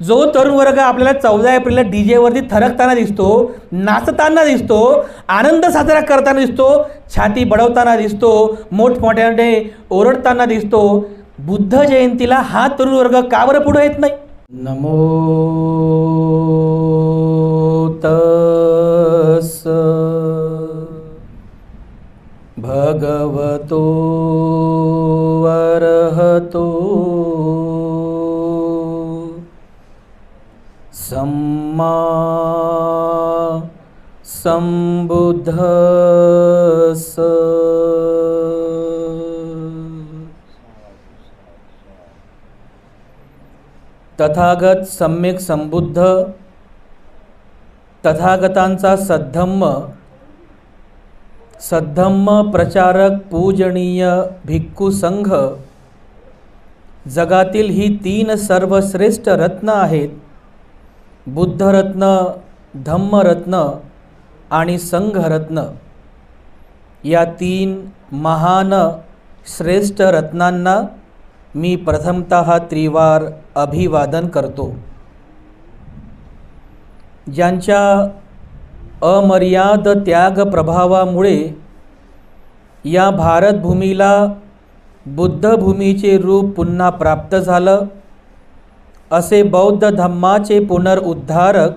जो तरुण वर्ग आपल्याला 14 एप्रिलला DJ वरती थरकताना दिसतो, नाचताना दिसतो, आनंद साजरा करताना दिसतो, छाती बडवताना दिसतो, मोठमोठ्याने ओरडताना दिसतो, बुद्ध जयंतीला हा तरुण वर्ग का बरं पुढे येत नाही? नमो तस् भगवतो अरहतो सम्मा संबुद्धस्स। तथागत सम्यक संबुद्ध, तथागतांचा सद्धम्म प्रचारक पूजनीय भिक्खू संघ जगातील ही 3 सर्वश्रेष्ठ रत्न आहेत, बुद्धरत्न, धम्मरत्न आणि संघरत्न। या 3 महान श्रेष्ठ रत्नांना मी प्रथमतः त्रिवार अभिवादन करतो। ज्यांच्या अमर्याद त्याग प्रभावामुळे या भारतभूमीला बुद्धभूमीचे रूप पुन्हा प्राप्त झालं, असे बौद्ध धम्माचे पुनरुद्धारक,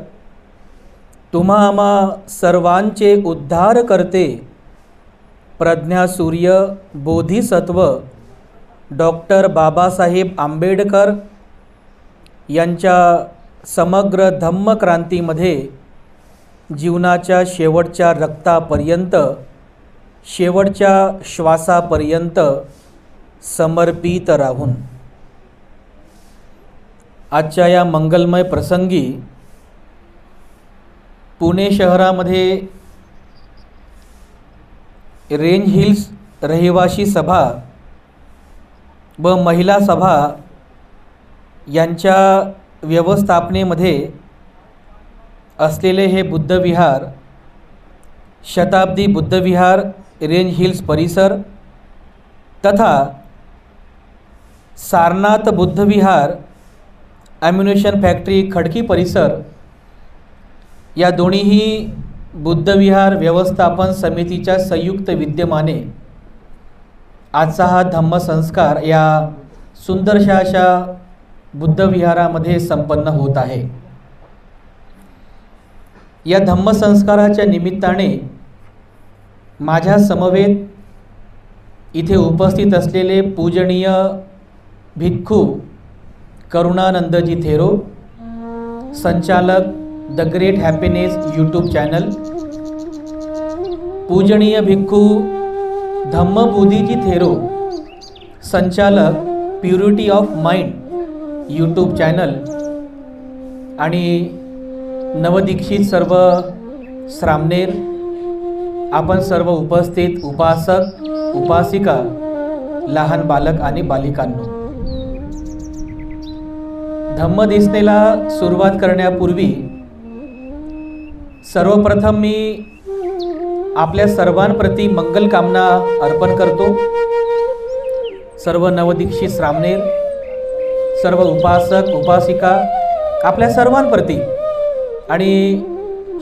तुम्हा आम्हा सर्वांचे उद्धार करते प्रज्ञासूर्य बोधिसत्व डॉक्टर बाबासाहेब आंबेडकर यांच्या समग्र धम्मक्रांतीमध्ये जीवनाच्या शेवटच्या रक्तापर्यंत, शेवटच्या श्वासापर्यंत समर्पित राहून आजच्या या मंगलमय प्रसंगी पुणे शहरामध्ये रेंज हिल्स रहिवासी सभा व महिला सभा यांच्या व्यवस्थापनेमध्ये असलेले हे बुद्धविहार, शताब्दी बुद्धविहार रेंज हिल्स परिसर तथा सारनाथ बुद्धविहार ॲम्युनेशन फॅक्टरी खडकी परिसर या दोन्हीही बुद्धविहार व्यवस्थापन समितीच्या संयुक्त विद्यमाने आजचा हा धम्मसंस्कार या सुंदरशा अशा बुद्धविहारामध्ये संपन्न होत आहे। या धम्मसंस्काराच्या निमित्ताने माझ्या समवेत इथे उपस्थित असलेले पूजनीय भिक्खू करुणानंदजी थेरो, संचालक the great happiness YouTube channel, पूजनीय भिक्खू धम्मबोधीजी थेरो, संचालक purity of mind YouTube channel आणि नवदीक्षित सर्व श्रामणेर, आपण सर्व उपस्थित उपासक उपासिका, लहान बालक आणि बालिकांनो, धम्मदेसनेला सुरुवात करण्यापूर्वी सर्वप्रथम मी आपल्या सर्वांप्रती मंगल कामना अर्पण करतो। सर्व नवदीक्षित श्रामणेर, सर्व उपासक उपासिका आपल्या सर्वांप्रती आणि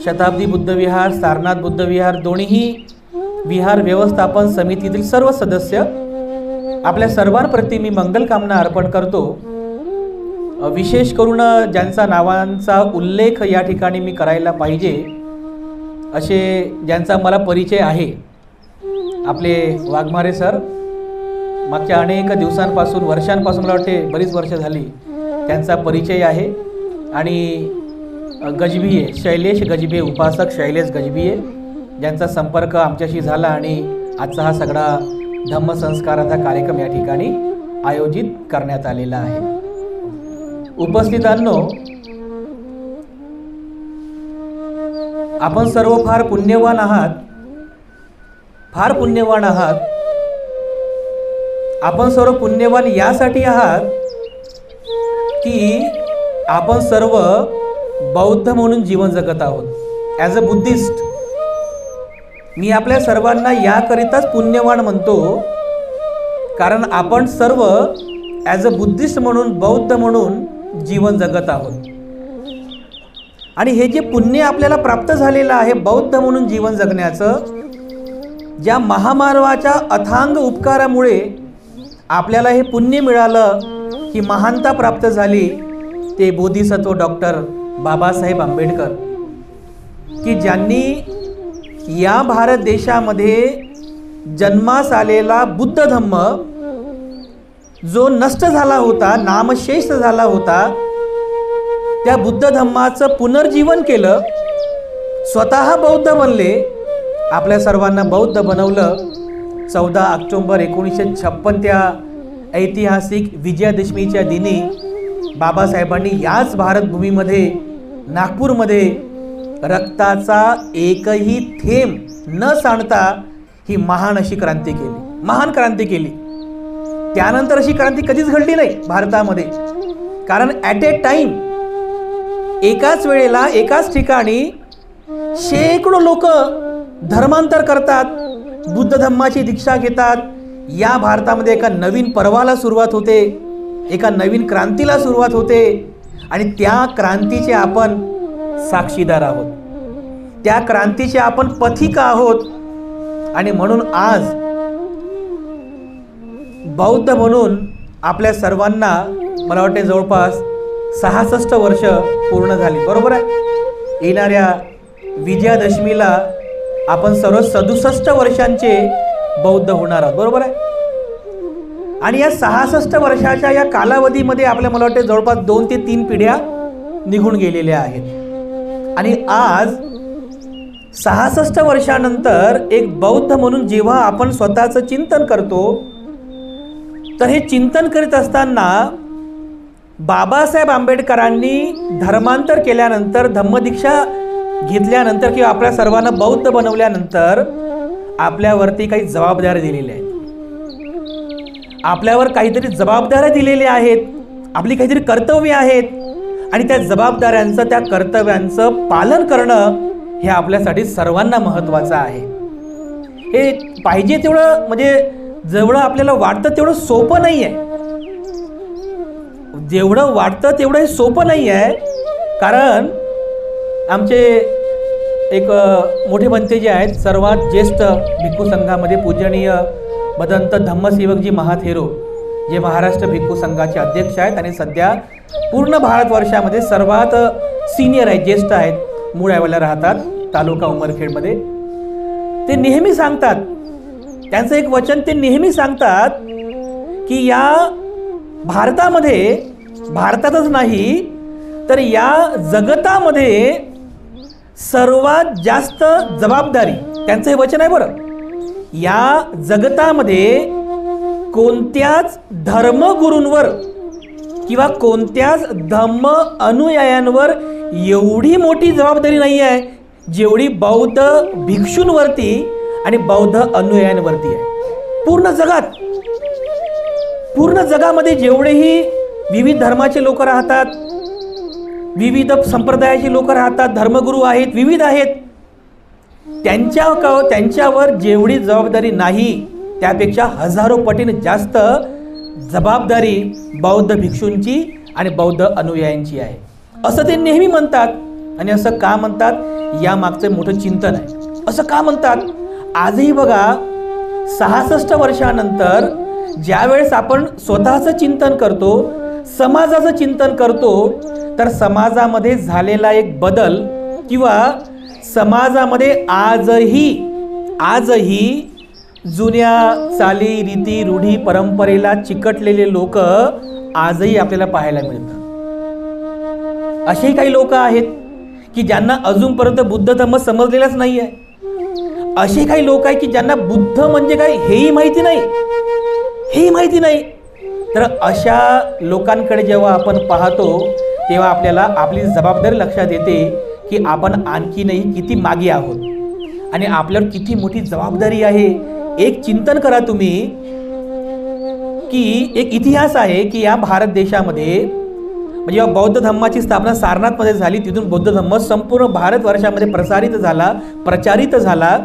शताब्दी बुद्धविहार, सारनाथ बुद्धविहार दोन्हीही विहार व्यवस्थापन समितीतील सर्व सदस्य आपल्या सर्वांप्रती मी मंगल कामना अर्पण करतो। विशेष करून ज्यांचा नावांचा उल्लेख या ठिकाणी मी करायला पाहिजे असे ज्यांचा मला परिचय आहे, आपले वाघमारे सर, मागच्या अनेक दिवसांपासून वर्षांपासून मला वाटते बरीच वर्ष झाली त्यांचा परिचय आहे। आणि गजभिये शैलेश गजभिये, उपासक शैलेश गजभिये, ज्यांचा संपर्क आमच्याशी झाला आणि आजचा हा सगळा धम्मसंस्काराचा कार्यक्रम या ठिकाणी आयोजित करण्यात आलेला आहे। उपस्थितांनो, आपण सर्व फार पुण्यवान आहात, फार पुण्यवान आहात। आपण सर्व पुण्यवान यासाठी आहात की आपण सर्व बौद्ध म्हणून जीवन जगत आहोत। ॲज अ बुद्धिस्ट मी आपल्या सर्वांना याकरिताच पुण्यवान म्हणतो, कारण आपण सर्व ॲज अ बुद्धिस्ट म्हणून, बौद्ध म्हणून जीवन जगत आहोत। आणि हे जे पुण्य आपल्याला प्राप्त झालेलं आहे बौद्ध म्हणून जीवन जगण्याचं, ज्या महामानवाच्या अथांग उपकारामुळे आपल्याला हे पुण्य मिळालं, ही महानता प्राप्त झाली, ते बोधिसत्व डॉक्टर बाबासाहेब आंबेडकर, की ज्यांनी या भारत देशामध्ये जन्मास आलेला बुद्ध धम्म जो नष्ट झाला होता, नामशेष झाला होता, त्या बुद्ध धम्माचं पुनर्जीवन केलं, स्वतः बौद्ध बनले, आपल्या सर्वांना बौद्ध बनवलं. 14 ऑक्टोबर 1956 त्या ऐतिहासिक विजयादशमीच्या दिनी बाबासाहेबांनी याच भारतभूमीमध्ये, नागपूरमध्ये रक्ताचा एकही थेंब न सांडता ही महान अशी क्रांती केली, महान क्रांती केली. त्यानंतर अशी क्रांती कधीच घडली नाही भारतामध्ये. कारण ॲट ए टाइम, एकाच वेळेला एकाच ठिकाणी शेकडो लोक धर्मांतर करतात, बुद्ध धम्माची दीक्षा घेतात. या भारतामध्ये एका नवीन पर्वाला सुरुवात होते, एका नवीन क्रांतीला सुरुवात होते, आणि त्या क्रांतीचे आपण साक्षीदार आहोत, त्या क्रांतीचे आपण पथिक आहोत. आणि म्हणून आज बौद्ध म्हणून आपल्या सर्वांना मला वाटते जवळपास 66 वर्ष पूर्ण झाली, बरोबर आहे. येणाऱ्या विजयादशमीला आपण सर्व 67 वर्षांचे बौद्ध होणार आहोत, बरोबर आहे. आणि या 66 वर्षाच्या या कालावधीमध्ये आपल्या मला वाटते जवळपास 2 ते 3 पिढ्या निघून गेलेल्या आहेत. आणि आज 66 वर्षानंतर एक बौद्ध म्हणून जेव्हा आपण स्वतःचं चिंतन करतो, तर हे चिंतन करीत असताना बाबासाहेब आंबेडकरांनी धर्मांतर केल्यानंतर, धम्मदीक्षा घेतल्यानंतर किंवा आपल्या सर्वांना बौद्ध बनवल्यानंतर आपल्यावरती काही जबाबदाऱ्या दिलेल्या आहेत, आपल्यावर काहीतरी जबाबदाऱ्या दिलेल्या आहेत, आपली काहीतरी कर्तव्य आहेत. आणि त्या जबाबदाऱ्यांचं, त्या कर्तव्यांचं पालन करणं हे आपल्यासाठी सर्वांना महत्त्वाचं आहे. हे पाहिजे तेवढं, म्हणजे जेवढं आपल्याला वाटतं तेवढं सोपं नाही आहे, जेवढं वाटतं तेवढं हे सोपं नाही आहे. कारण आमचे एक मोठे बनते जे आहेत, सर्वात ज्येष्ठ भिक्खू संघामध्ये पूजनीय भदंत धम्मसेवकजी महाथेरो, जे महाराष्ट्र भिक्खू संघाचे अध्यक्ष आहेत आणि सध्या पूर्ण भारतवर्षामध्ये सर्वात सिनियर आहेत, ज्येष्ठ आहेत, मूळ ऐवला राहतात, तालुका उमरखेडमध्ये. ते नेहमी सांगतात, त्यांचं एक वचन ते नेहमी सांगतात, की या भारतामध्ये, भारतातच नाही तर या जगतामध्ये सर्वात जास्त जबाबदारी, त्यांचं हे वचन आहे बरं, या जगतामध्ये कोणत्याच धर्मगुरूंवर किंवा कोणत्याच धम्म अनुयायांवर एवढी मोठी जबाबदारी नाही आहे जेवढी बौद्ध भिक्षूंवरती आणि बौद्ध अनुयायांवरती आहे. पूर्ण जगामध्ये जेवढेही विविध धर्माचे लोक राहतात, विविध संप्रदायाचे लोक राहतात, धर्मगुरू आहेत, विविध आहेत, त्यांच्यावर जेवढी जबाबदारी नाही त्यापेक्षा हजारो पटीने जास्त जबाबदारी बौद्ध भिक्षूंची आणि बौद्ध अनुयायांची आहे, असं ते नेहमी म्हणतात. आणि असं का म्हणतात, या मागचं मोठं चिंतन आहे. असं का म्हणतात? आजही बघा, 66 वर्षानंतर ज्यावेळेस आपण स्वतःचं चिंतन करतो, समाजाचं चिंतन करतो, तर समाजामध्ये झालेला एक बदल किंवा समाजामध्ये आजही जुन्या चाली, रीती, रूढी, परंपरेला चिकटलेले लोक आजही आपल्याला पाहायला मिळतात. असेही काही लोक आहेत की ज्यांना अजूनपर्यंत बुद्ध धम्म समजलेलाच नाही आहे. असे काही लोक आहेत की ज्यांना बुद्ध म्हणजे काय हेही माहिती नाही. तर अशा लोकांकडे जेव्हा आपण पाहतो तेव्हा आपल्याला आपली जबाबदारी लक्षात येते की आपण आणखीनही किती मागे आहोत आणि आपल्यावर किती मोठी जबाबदारी आहे. एक चिंतन करा तुम्ही की एक इतिहास आहे की या भारत देशामध्ये म्हणजे जेव्हा बौद्ध धम्माची स्थापना सारनाथमध्ये झाली, तिथून बौद्ध धम्म संपूर्ण भारतवर्षामध्ये प्रचारित झाला.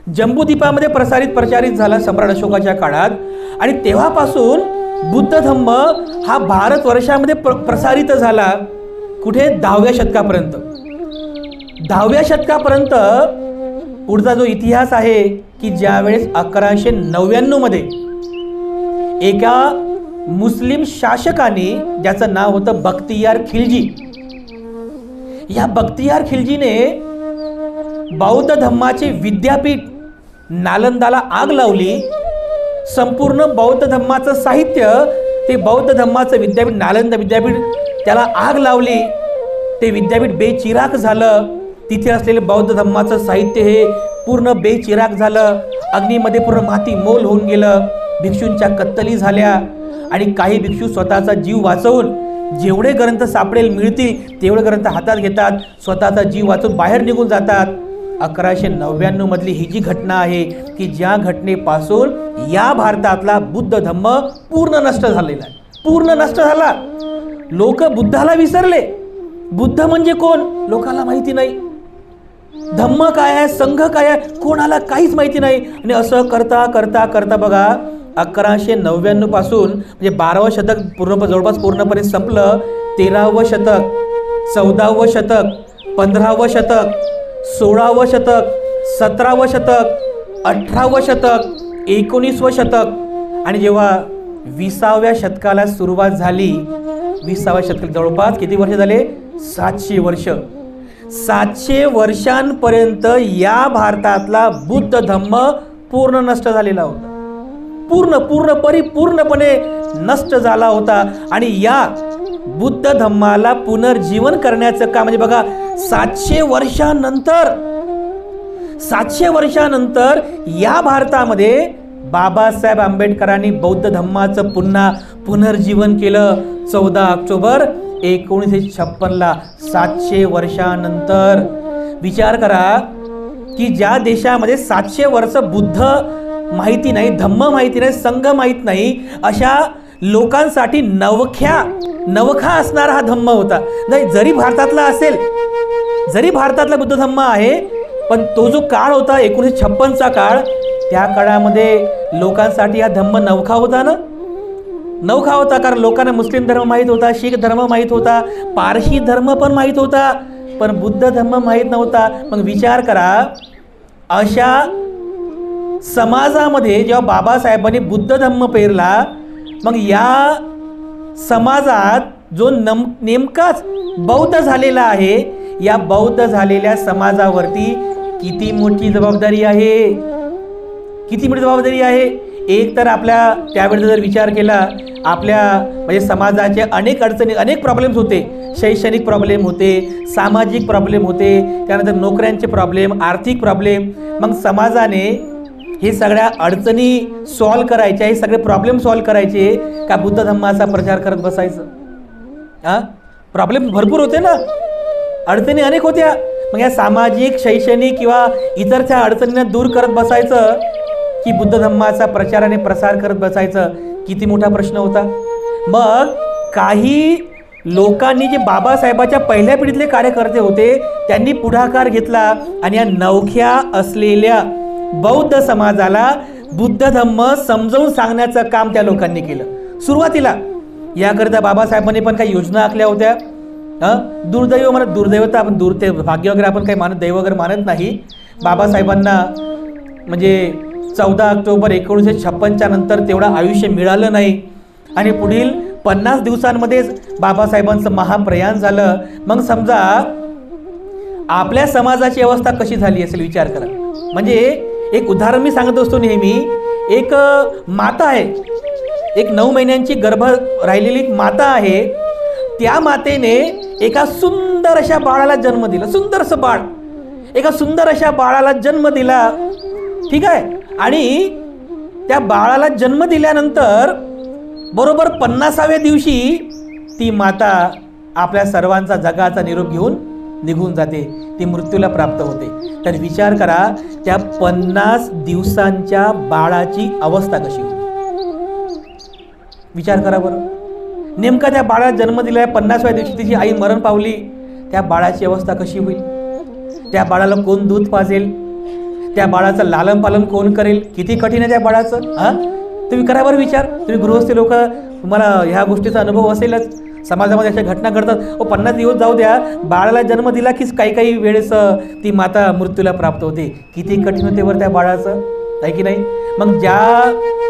जम्बूद्वीपामध्ये प्रचारित झाला सम्राट अशोकाच्या काळात. आणि तेव्हापासून बुद्ध धम्म हा भारतवर्षामध्ये प्रसारित झाला. कुठे? 10व्या शतकापर्यंत. 10व्या शतकापर्यंत पुढचा जो इतिहास आहे की ज्यावेळेस 1199 मध्ये एका मुस्लिम शासकाने, ज्याचं नाव होतं बख्तियार खिलजी, या बख्तियार खिलजीने बौद्ध धम्माचे विद्यापीठ नालंदाला आग लावली. संपूर्ण बौद्ध धम्माचं साहित्य, ते बौद्ध धम्माचं विद्यापीठ नालंदा विद्यापीठ, त्याला आग लावली. ते विद्यापीठ बेचिराग झालं. तिथे असलेले बौद्ध धम्माचं साहित्य हे पूर्ण बेचिराग झालं. अग्नीमध्ये पूर्ण माती मोल होऊन गेलं. भिक्षूंच्या कत्तली झाल्या आणि काही भिक्षू स्वतःचा जीव वाचवून जेवढे ग्रंथ सापडेल मिळतील तेवढे ग्रंथ हातात घेतात, स्वतःचा जीव वाचून बाहेर निघून जातात. 1199 मधली ही जी घटना आहे की ज्या घटनेपासून या भारतातला बुद्ध धम्म पूर्ण नष्ट झालेला आहे. पूर्ण नष्ट झाला. लोक बुद्धाला विसरले. बुद्ध म्हणजे कोण लोकांना माहिती नाही. धम्म काय आहे, संघ काय आहे, कोणाला काहीच माहिती नाही. आणि असं करता करता करता बघा 1199 पासून म्हणजे 12वं शतक जवळपास पूर्णपणे संपलं. 13वं शतक, 14वं शतक, 15वं शतक, 16वं शतक, 17वं शतक, 18वं शतक, 19वं शतक आणि जेव्हा 20व्या शतकाला सुरुवात झाली, 20व्या शतकात जवळपास किती वर्ष झाले? 700 वर्ष. 700 वर्षांपर्यंत या भारतातला बुद्ध धम्म पूर्ण नष्ट झालेला होता. परिपूर्णपणे नष्ट झाला होता. आणि या बुद्ध धम्माला पुनर्जीवन करण्याचं काम म्हणजे बघा 700 वर्षानंतर या भारतामध्ये बाबासाहेब आंबेडकरांनी बौद्ध धम्माचं पुन्हा पुनर्जीवन केलं. 14 ऑक्टोबर 1956ला. 700 वर्षानंतर. विचार करा की ज्या देशामध्ये 700 वर्ष बुद्ध माहिती नाही, धम्म माहिती नाही, संघ माहित नाही, अशा लोकांसाठी नवखा असणारा हा धम्म होता. नाही, जरी भारतातला असेल, जरी भारतातला बुद्ध धम्म आहे, पण तो जो काळ होता 1956चा काळ, त्या काळामध्ये लोकांसाठी हा धम्म नवखा होता ना. नवखा होता कारण लोकांना मुस्लिम धर्म माहीत होता, शीख धर्म माहीत होता, पारशी धर्म पण माहीत होता, पण बुद्ध धर्म माहीत नव्हता. मग विचार करा, अशा समाजामध्ये जेव्हा बाबासाहेबांनी बुद्ध धम्म पेरला, मग या समाजात जो नेमकाच बौद्ध झालेला आहे, या बौद्ध झालेल्या समाजावरती किती मोठी जबाबदारी आहे, किती मोठी जबाबदारी आहे. एक तर आपल्या त्यावेळेस जर विचार केला, आपल्या म्हणजे समाजाचे अनेक अडचणी, अनेक प्रॉब्लेम्स होते. शैक्षणिक प्रॉब्लेम होते, सामाजिक प्रॉब्लेम होते, त्यानंतर नोकऱ्यांचे प्रॉब्लेम, आर्थिक प्रॉब्लेम. मग समाजाने हे सगळ्या अडचणी सॉल्व करायच्या, हे सगळे प्रॉब्लेम सॉल्व करायचे का बुद्ध धम्माचा प्रचार करत बसायचं? प्रॉब्लेम भरपूर होते ना, अडचणी अनेक होत्या. मग या सामाजिक, शैक्षणिक किंवा इतर त्या अडचणींना दूर करत बसायचं की बुद्ध धम्माचा प्रचार आणि प्रसार करत बसायचं? किती मोठा प्रश्न होता. मग काही लोकांनी, जे बाबासाहेबाच्या पहिल्या पिढीतले कार्यकर्ते होते, त्यांनी पुढाकार घेतला आणि या नवख्या असलेल्या बौद्ध समाजाला बुद्ध धम्म समजावून सांगण्याचं काम त्या लोकांनी केलं. सुरुवातीला याकरिता बाबासाहेबांनी पण काही योजना आखल्या होत्या. दुर्दैव म्हणत, दुर्दैवता आपण भाग्य वगैरे आपण काही मानत, दैव वगैरे मानत नाही. बाबासाहेबांना म्हणजे 14 ऑक्टोबर 1956च्या नंतर तेवढं आयुष्य मिळालं नाही आणि पुढील 50 दिवसांमध्येच बाबासाहेबांचं महाप्रयाण झालं. मग समजा आपल्या समाजाची अवस्था कशी झाली असेल विचार करा. म्हणजे एक उदाहरण मी सांगत असतो नेहमी. एक माता आहे, एक 9 महिन्यांची गर्भ राहिलेली माता आहे. त्या मातेने एका सुंदर अशा बाळाला जन्म दिला. सुंदरसं बाळ, एका सुंदर अशा बाळाला जन्म दिला. ठीक आहे. आणि त्या बाळाला जन्म दिल्यानंतर बरोबर 50व्या दिवशी ती माता आपल्या सर्वांचा जगाचा निरोप घेऊन निघून जाते. ती मृत्यूला प्राप्त होते. तर विचार करा, त्या 50 दिवसांच्या बाळाची अवस्था कशी होती. विचार करा बरं. नेमका त्या बाळाला जन्म दिला, 50व्या दिवशी तिची आई मरण पावली. त्या बाळाची अवस्था कशी होईल? त्या बाळाला कोण दूध पाजेल? त्या बाळाचं लालन पालन कोण करेल? किती कठीण आहे त्या बाळाचं. तुम्ही करा बरं विचार. तुम्ही गृहस्थ लोक, तुम्हाला ह्या गोष्टीचा अनुभव असेलच. समाजामध्ये अशा घटना घडतात. 50 दिवस जाऊ द्या, बाळाला जन्म दिला की काही काही वेळेस ती माता मृत्यूला प्राप्त होते. किती कठीण होते बरं त्या बाळाचं, आहे की नाही? मग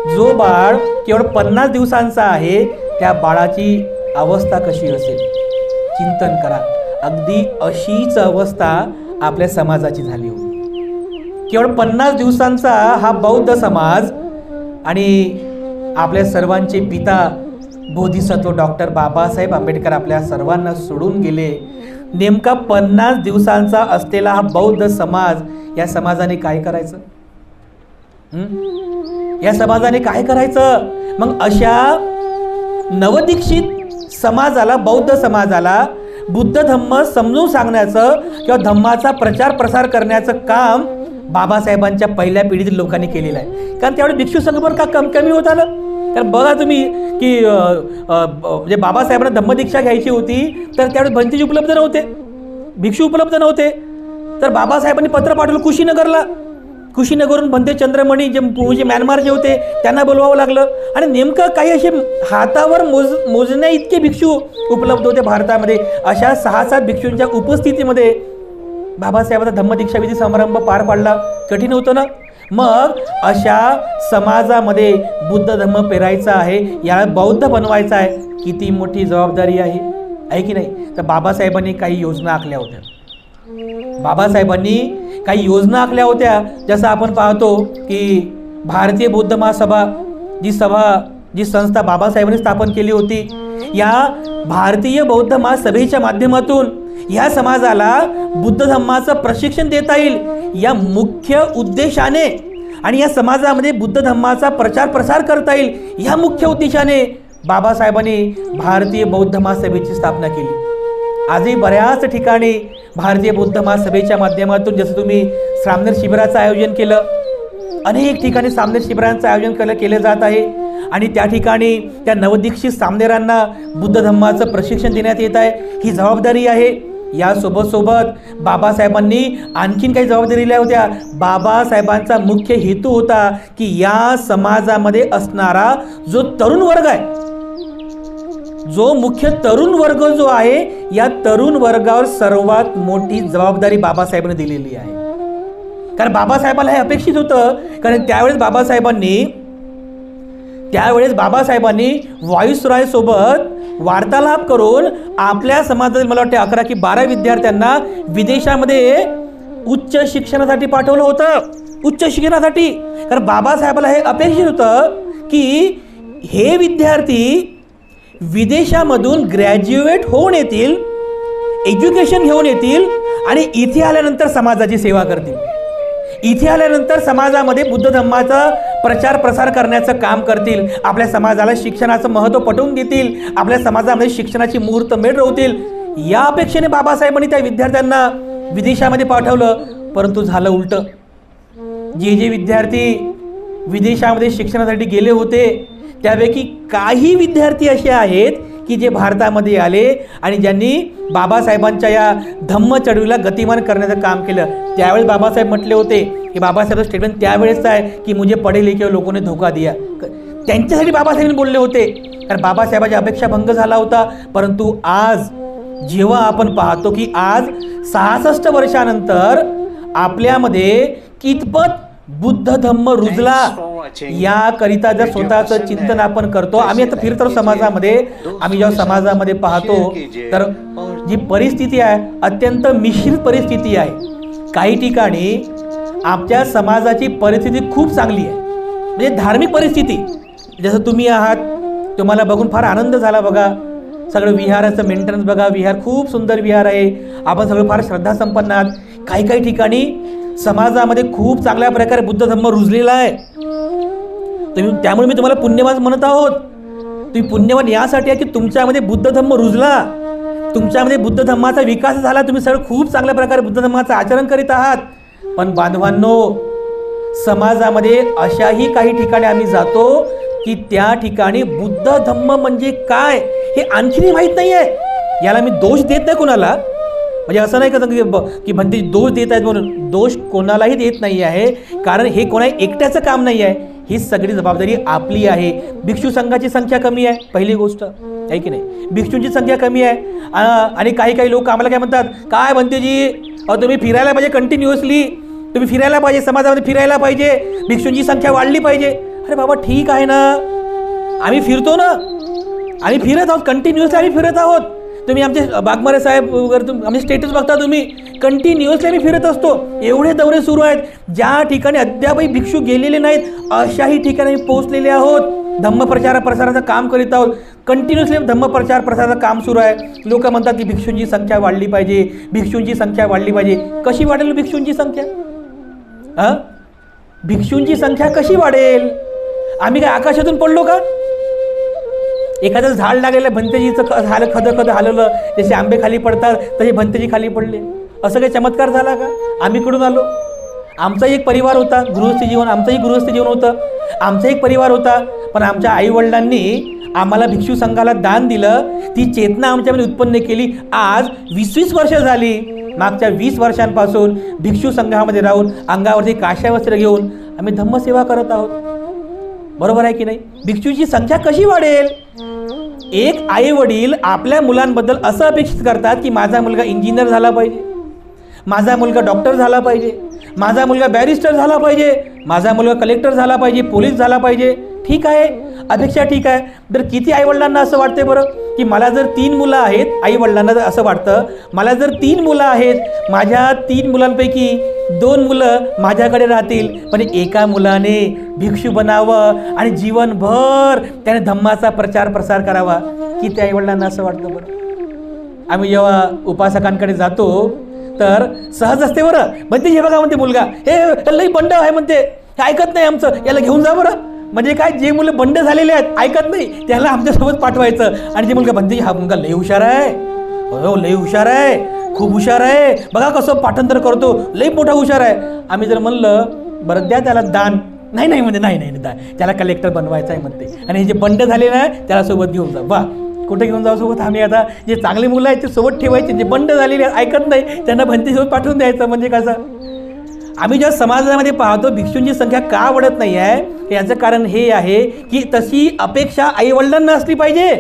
जो बाळ केवळ 50 दिवसांचा आहे त्या बाळाची अवस्था कशी असेल चिंतन करा. अगदी अशीच अवस्था आपल्या समाजाची झाली होती. केवळ 50 दिवसांचा हा बौद्ध समाज आणि आपल्या सर्वांचे पिता बोधिसत्व डॉक्टर बाबासाहेब आंबेडकर आपल्या सर्वांना सोडून गेले. नेमका 50 दिवसांचा असलेला हा बौद्ध समाज, या समाजाने काय करायचं? या समाजाने काय करायचं? मग अशा नवदीक्षित समाजाला, बौद्ध समाजाला बुद्ध धम्म समजून सांगण्याचं किंवा धम्माचा प्रचार प्रसार करण्याचं काम बाबासाहेबांच्या पहिल्या पिढीतील लोकांनी केलेलं आहे. कारण त्यावेळी भिक्षू संख्या का कमी होत आलं. कारण बघा तुम्ही की म्हणजे बाबासाहेबांना धम्मदीक्षा घ्यायची होती तर त्यावेळी भंतेजी उपलब्ध नव्हते, भिक्षू उपलब्ध नव्हते. तर बाबासाहेबांनी पत्र पाठवलं कुशीनगरला. कुशीनगरहून भंते चंद्रमणी जे म्यानमार जे होते त्यांना बोलवावं लागलं. आणि नेमकं काही असे हातावर मोजण्या इतके भिक्षू उपलब्ध होते भारतामध्ये. अशा 6-7 भिक्षूंच्या उपस्थितीमध्ये बाबासाहेबांचा धम्मदीक्षा विधी समारंभ पार पाडला. कठीण होतं ना? मग अशा समाजामध्ये बुद्ध धम्म पेरायचा आहे, याला बौद्ध बनवायचा आहे, किती मोठी जबाबदारी आहे की नाही? तर बाबासाहेबांनी काही योजना आखल्या होत्या. बाबासाहेबांनी काही योजना आखल्या होत्या. जसं आपण पाहतो की भारतीय बौद्ध महासभा जी संस्था बाबासाहेबांनी स्थापन केली होती, या भारतीय बौद्ध महासभेच्या माध्यमातून या समाजाला बुद्ध धम्माचं प्रशिक्षण देता येईल या मुख्य उद्देशाने आणि या समाजामध्ये बुद्ध धम्माचा प्रचार प्रसार करता येईल या मुख्य उद्देशाने बाबासाहेबांनी भारतीय बौद्ध महासभेची स्थापना केली. आजही बऱ्याच ठिकाणी भारतीय बौद्ध महासभेच्या माध्यमातून, जसं तुम्ही सामनेर शिबिराचं आयोजन केलं, अनेक ठिकाणी सामनेर शिबिरांचं आयोजन केलं जात आहे. आणि त्या ठिकाणी त्या नवदीक्षित सामनेरांना बुद्ध धम्माचं प्रशिक्षण देण्यात येत आहे. ही जबाबदारी आहे. यासोबत बाबासाहेबांनी आणखीन काही जबाबदारी दिल्या होत्या. बाबासाहेबांचा मुख्य हेतू होता की या समाजामध्ये असणारा जो तरुण वर्ग आहे, जो मुख्य तरुण वर्ग जो आहे, या तरुण वर्गावर सर्वात मोठी जबाबदारी बाबासाहेबांनी दिलेली आहे. कारण बाबासाहेबांना हे अपेक्षित होतं. कारण त्यावेळेस बाबासाहेबांनी व्हाईसरॉयसोबत वार्तालाप करून आपल्या समाजातील मला वाटते 11 की 12 विद्यार्थ्यांना विदेशामध्ये उच्च शिक्षणासाठी पाठवलं होतं. उच्च शिक्षणासाठी. कारण बाबासाहेबांना हे अपेक्षित होतं की हे विद्यार्थी विदेशामधून ग्रॅज्युएट होऊन येतील, एज्युकेशन घेऊन येतील आणि इथे आल्यानंतर समाजाची सेवा करतील. इथे आल्यानंतर समाजामध्ये बुद्ध धम्माचा प्रचार प्रसार करण्याचं काम करतील. आपल्या समाजाला शिक्षणाचं महत्त्व पटवून देतील. आपल्या समाजामध्ये शिक्षणाची मुहूर्तमेढ रोवतील. या अपेक्षेने बाबासाहेबांनी त्या विद्यार्थ्यांना विदेशामध्ये पाठवलं. परंतु झालं उलटं. जे विद्यार्थी विदेशामध्ये शिक्षणासाठी गेले होते त्यापैकी काही विद्यार्थी असे आहेत की जे भारतामध्ये आले आणि ज्यांनी बाबासाहेबांच्या या धम्म चळवळीला गतिमान करण्याचं काम केलं. त्यावेळेस बाबासाहेब म्हटले होते की बाबासाहेब स्टेटमेंट त्यावेळेस आहे की मुझे पढे लिखे लोगों ने धोका दिया. त्यांच्यासाठी बाबासाहेबांनी बोलले होते. कारण बाबासाहेबांची अपेक्षा भंग झाला होता. परंतु आज जेव्हा आपण पाहतो की आज 66 वर्षानंतर आपल्यामध्ये कितपत बुद्ध धम्म रुजला याकरिता जर स्वतःचं चिंतन आपण करतो. आम्ही आता फिरतो समाजामध्ये. आम्ही जेव्हा समाजामध्ये पाहतो तर जी परिस्थिती आहे अत्यंत मिश्रित परिस्थिती आहे. काही ठिकाणी आमच्या समाजाची परिस्थिती खूप चांगली आहे. म्हणजे धार्मिक परिस्थिती, जसं तुम्ही आहात, तुम्हाला बघून फार आनंद झाला. बघा सगळं विहाराचं मेंटेनन्स बघा. विहार खूप सुंदर विहार आहे. आपण सगळं फार श्रद्धासंपन्न आहात. काही ठिकाणी समाजामध्ये खूप चांगल्या प्रकारे बुद्ध धम्म रुजलेला आहे. त्यामुळे मी तुम्हाला पुण्यवान म्हणत आहोत. तुम्ही पुण्यवान यासाठी आहे की तुमच्यामध्ये बुद्ध धम्म रुजला, तुमच्यामध्ये बुद्ध धम्माचा विकास झाला. तुम्ही सगळं खूप चांगल्या प्रकारे बुद्ध धम्माचं आचरण करीत आहात. पण बांधवांनो, समाजामध्ये अशाही काही ठिकाणी आम्ही जातो की त्या ठिकाणी बुद्ध धम्म म्हणजे काय हे आणखीनही माहीत नाही आहे. याला मी दोष देत नाही कोणाला. म्हणजे असं नाही का की म्हणते दोष देत आहेत म्हणून. दोष कोणालाही देत नाही आहे. कारण हे कोणा एकट्याचं काम नाही आहे. ही सगळी जबाबदारी आपली आहे. भिक्षू संघाची संख्या कमी आहे, पहिली गोष्ट आहे की नाही. भिक्षूंची संख्या कमी आहे आणि काही लोक आम्हाला काय म्हणतात, काय म्हणते जी, अहो तुम्ही फिरायला पाहिजे, कंटिन्युअसली तुम्ही फिरायला पाहिजे, समाजामध्ये फिरायला पाहिजे, भिक्षूंची संख्या वाढली पाहिजे. अरे बाबा ठीक आहे ना, आम्ही फिरतो ना, आम्ही फिरत आहोत, कंटिन्युअसली आम्ही फिरत आहोत. तुम्ही आमचे बागमारे साहेब वगैरे आमचे स्टेटस बघता तुम्ही, कंटिन्युअसली आम्ही फिरत असतो. एवढे दौरे सुरू आहेत, ज्या ठिकाणी अद्यापही भिक्षू गेलेले नाहीत अशाही ठिकाणी पोहोचलेले आहोत. धम्मप्रचार प्रसाराचं काम करीत आहोत, कंटिन्युअसली धम्मप्रचार प्रसाराचं काम सुरू आहे. लोक म्हणतात की भिक्षूंची संख्या वाढली पाहिजे, भिक्षूंची संख्या वाढली पाहिजे. कशी वाढेल भिक्षूंची संख्या? भिक्षूंची संख्या कशी वाढेल? आम्ही काय आकाशातून पडलो का? एखादं झाड लागलेलं भंतेजीचं झालं, खद हलवलं, जसे आंबे खाली पडतात तसे भंतेजी खाली पडले, असं काही चमत्कार झाला का? आम्ही कुठून आलो? आमचाही एक परिवार होता, गृहस्थ जीवन, आमचंही गृहस्थ जीवन होतं, आमचा एक परिवार होता. पण आमच्या आईवडिलांनी आम्हाला भिक्षू संघाला दान दिलं, ती चेतना आमच्यामध्ये उत्पन्न केली. आज 20 वर्ष झाली, मागच्या 20 वर्षांपासून भिक्षू संघामध्ये राहून अंगावरती काश्या वस्त्र घेऊन आम्ही धम्मसेवा करत आहोत. बरोबर आहे की नाही? भिक्षूची संख्या कशी वाढेल? एक आई वडील आपल्या मुलांबद्दल असं अपेक्षित करतात की माझा मुलगा इंजिनियर झाला पाहिजे, माझा मुलगा डॉक्टर झाला पाहिजे, माझा मुलगा बॅरिस्टर झाला पाहिजे, माझा मुलगा कलेक्टर झाला पाहिजे, पोलीस झाला पाहिजे. ठीक आहे, अपेक्षा ठीक आहे. तर किती आईवडिलांना असं वाटते बरं की मला जर 3 मुलं आहेत, आईवडिलांना जर असं वाटतं मला जर 3 मुलं आहेत, माझ्या 3 मुलांपैकी 2 मुलं माझ्याकडे राहतील, पण एका मुलाने भिक्षू बनावं आणि जीवनभर त्याने धम्माचा प्रचार प्रसार करावा. किती आईवडिलांना असं वाटतं बरं? आम्ही जेव्हा उपासकांकडे जातो तर सहज असते बरं, म्हणते हे बघा, म्हणते मुलगा हे लई बंड आहे, म्हणते हे ऐकत नाही आमचं, याला घेऊन जा बरं. म्हणजे काय, जे मुलं बंड झालेले आहेत, ऐकत नाही, त्याला आमच्यासोबत पाठवायचं. आणि जे मुलगा म्हणते हा मुलगा लई हुशार आहे, हो लई हुशार आहे, खूप हुशार आहे, बघा कसं पाठांतर करतो, लई मोठा हुशार आहे. आम्ही जर म्हणलं बरं द्या त्याला दान, नाही म्हणते, नाही त्याला कलेक्टर बनवायचं आहे म्हणते. आणि हे जे बंड झाले ना त्याला सोबत घेऊन जा. वा, कुठे घेऊन जाऊ सोबत? आम्ही आता जे चांगले मुलं आहेत ते सोबत ठेवायचे, जे बंड झालेले ऐकत नाही त्यांना भंतीसोबत पाठवून द्यायचं. म्हणजे कसं? आम्ही ज्या समाजामध्ये पाहतो भिक्षूंची संख्या का वाढत नाही आहे, याचं कारण हे आहे की तशी अपेक्षा आईवडिलांना असली पाहिजे.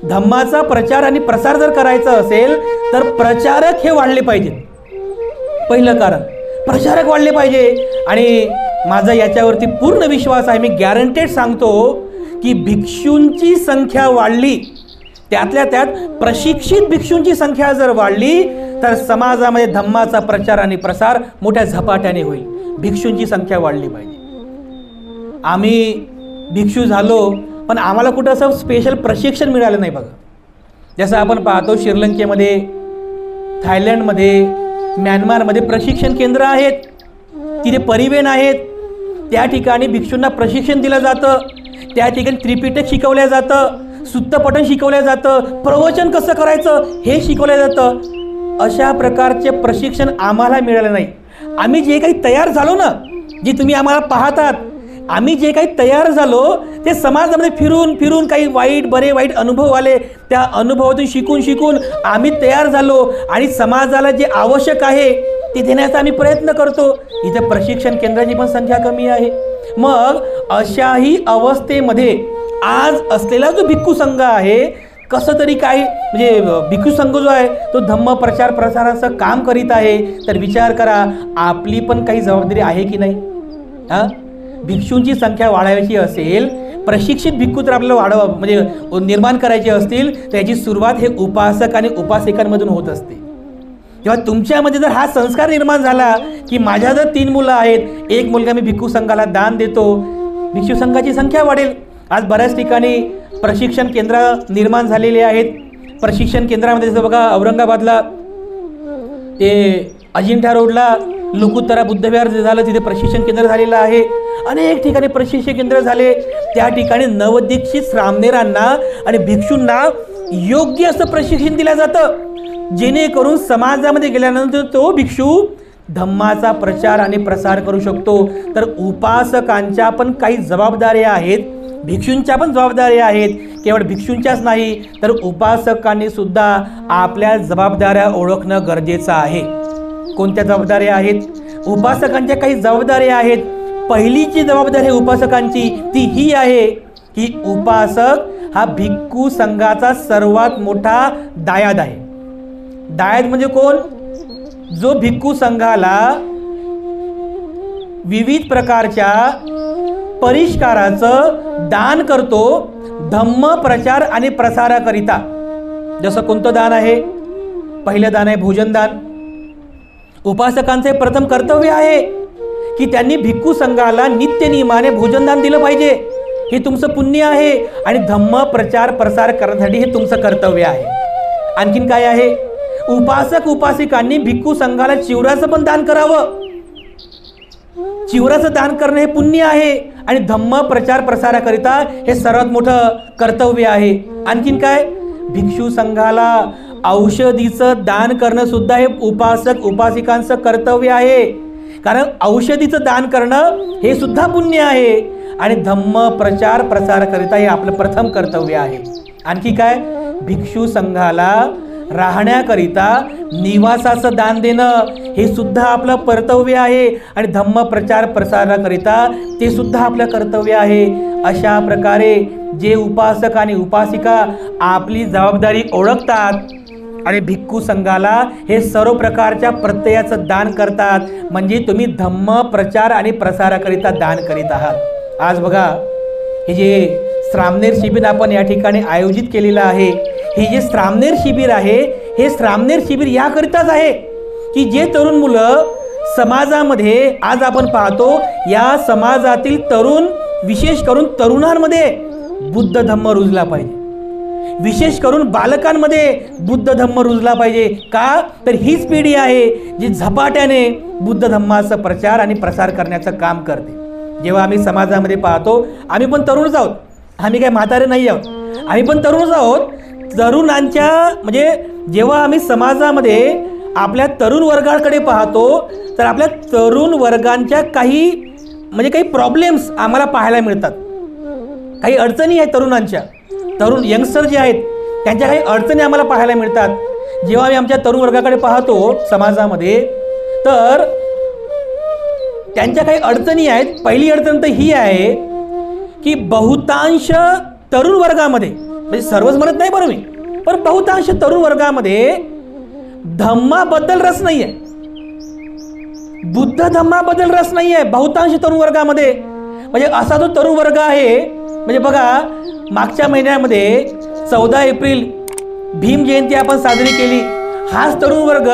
धम्माचा प्रचार आणि प्रसार जर करायचा असेल तर प्रचारक हे वाढले पाहिजेत. पहिलं कारण प्रचारक वाढले पाहिजे. आणि माझा याच्यावरती पूर्ण विश्वास आहे, मी गॅरंटेड सांगतो की भिक्षूंची संख्या वाढली, त्यातल्या त्यात प्रशिक्षित भिक्षूंची संख्या जर वाढली तर समाजामध्ये धम्माचा प्रचार आणि प्रसार मोठ्या झपाट्याने होईल. भिक्षूंची संख्या वाढली पाहिजे. आम्ही भिक्षू झालो पण आम्हाला कुठं असं स्पेशल प्रशिक्षण मिळालं नाही बघा. जसं आपण पाहतो श्रीलंकेमध्ये, थायलंडमध्ये, म्यानमारमध्ये प्रशिक्षण केंद्र आहेत, तिथे परिवेण आहेत, त्या ठिकाणी भिक्षूंना प्रशिक्षण दिलं जातं, त्या ठिकाणी त्रिपिटक शिकवलं जातं, सुत्तपठण शिकवलं जातं, प्रवचन कसं करायचं हे शिकवलं जातं. अशा प्रकारचे प्रशिक्षण आम्हाला मिळालं नाही. आम्ही जे काही तयार झालो ना, जे तुम्ही आम्हाला पाहतात, आम्ही जे काही तयार झालो ते समाजामध्ये फिरून फिरून काही बरे वाईट अनुभव आले, त्या अनुभवातून शिकून आम्ही तयार झालो आणि समाजाला जे आवश्यक आहे ते देण्याचा आम्ही प्रयत्न करतो. इथे प्रशिक्षण केंद्राची पण संख्या कमी आहे. मग अशाही अवस्थेमध्ये आज असलेला जो भिक्खू संघ आहे, कसं तरी काही म्हणजे भिक्खू संघ जो आहे तो धम्म प्रचार प्रसाराचं काम करीत आहे, तर विचार करा आपली पण काही जबाबदारी आहे की नाही? भिक्षूंची संख्या वाढवायची असेल, प्रशिक्षित भिक्खू जर आपल्याला म्हणजे निर्माण करायचे असतील तर याची सुरुवात हे उपासक आणि उपासिकांमधून होत असते. जेव्हा तुमच्यामध्ये जर हा संस्कार निर्माण झाला की माझ्या जर 3 मुलं आहेत, एक मुलगा मी भिक्खू संघाला दान देतो, भिक्षू संघाची संख्या वाढेल. आज बऱ्याच ठिकाणी प्रशिक्षण केंद्र निर्माण झालेले आहेत. प्रशिक्षण केंद्रामध्ये जसं बघा औरंगाबादला ते अजिंठा रोडला लोकुत्तरा बुद्धविहार झालं, तिथे प्रशिक्षण केंद्र झालेलं आहे. अनेक ठिकाणी प्रशिक्षण केंद्र झाले, त्या ठिकाणी नवदीक्षित श्रामणेरांना आणि भिक्षूंना योग्य असं प्रशिक्षण दिलं जातं, जेणेकरून समाजामध्ये गेल्यानंतर तो भिक्षू धम्माचा प्रचार आणि प्रसार करू शकतो. तर उपासकांच्या पण काही जबाबदाऱ्या आहेत, भिक्षूंच्या पण जबाबदाऱ्या आहेत. केवळ भिक्षूंच्याच नाही तर उपासकांनी सुद्धा आपल्या जबाबदाऱ्या ओळखणं गरजेचं आहे. कोणत्या जबाबदाऱ्या आहेत? उपासकांच्या काही जबाबदाऱ्या आहेत. पहिली जी जबाबदारी आहे उपासकांची ती ही आहे की उपासक हा भिक्खू संघाचा सर्वात मोठा दायाद आहे. दायाद म्हणजे कोण? जो भिक्खू संघाला विविध प्रकारच्या परिष्काराचं दान करतो धम्म प्रचार आणि प्रसाराकरिता. जसं कोणतं दान आहे? पहिलं दान आहे भोजन दान. उपासकांचे प्रथम कर्तव्य आहे की त्यांनी भिक्खू संघाला नित्य नियमाने भोजन दान दिलं पाहिजे. हे तुमचं पुण्य आहे आणि धम्म प्रचार प्रसार करण्यासाठी हे तुमचं कर्तव्य आहे. आणखीन काय आहे? उपासक उपासिकांनी भिक्खू संघाला चिवराचं पण दान करावं. चिवराचं दान करणं हे पुण्य आहे आणि धम्म प्रचार प्रसाराकरिता हे सर्वात मोठं कर्तव्य आहे. आणखीन काय? भिक्षू संघाला औषधीचं दान करणं सुद्धा हे उपासक उपासिकांचं कर्तव्य आहे. कारण औषधीचं दान करणं हे सुद्धा पुण्य आहे आणि धम्म प्रचार प्रसाराकरिता हे आपलं प्रथम कर्तव्य आहे. आणखी काय? भिक्षू संघाला राहण्याकरिता निवासाचं दान देणं हे सुद्धा आपलं कर्तव्य आहे आणि धम्म प्रचार प्रसाराकरिता ते सुद्धा आपलं कर्तव्य आहे. अशा प्रकारे जे उपासक आणि उपासिका आपली जबाबदारी ओळखतात आणि भिक्खू संघाला हे सर्व प्रकारच्या प्रत्ययाचं दान करतात, म्हणजे तुम्ही धम्म प्रचार आणि प्रसाराकरिता दान करीत आहात. आज बघा, हे जे श्रामणेर शिबिर आपण या ठिकाणी आयोजित केलेलं आहे, हे जे श्रामणेर शिबिर आहे हे श्रामणेर शिबिर याकरिताच आहे की जे तरुण मुलं समाजामध्ये आज आपण पाहतो, या समाजातील तरुण विशेष करून तरुणांमध्ये बुद्ध धम्म रुजला पाहिजे. विशेष करून बालकांमध्ये बुद्ध धम्म रुजला पाहिजे. का? तर हीच पिढी आहे जी झपाट्याने बुद्ध धम्माचा प्रचार आणि प्रसार करण्याचं काम करते. जेव्हा आम्ही समाजामध्ये पाहतो, आम्ही पण तरुणच आहोत, आम्ही काय म्हातारे नाही आहोत, आम्ही पण तरुणच आहोत. तरुणांच्या म्हणजे जेव्हा आम्ही समाजामध्ये आपल्या तरुण वर्गाकडे पाहतो तर आपल्या तरुण वर्गांच्या काही प्रॉब्लेम्स आम्हाला पाहायला मिळतात. काही अडचणी आहेत तरुणांच्या, तरुण यंगस्टर जे आहेत त्यांच्या काही अडचणी आम्हाला पाहायला मिळतात. जेव्हा आम्ही आमच्या तरुण वर्गाकडे पाहतो समाजामध्ये तर त्यांच्या काही अडचणी आहेत. पहिली अडचण तर ही आहे की बहुतांश तरुण वर्गामध्ये, म्हणजे सर्वच म्हणत नाही बरं मी, पण बहुतांश तरुण वर्गामध्ये धम्माबद्दल रस नाही आहे, बुद्ध धम्माबद्दल रस नाही आहे बहुतांश तरुण वर्गामध्ये. म्हणजे असा जो तरुण वर्ग आहे, म्हणजे बघा मागच्या महिन्यामध्ये 14 एप्रिल भीम जयंती आपण साजरी केली. हाच तरुण वर्ग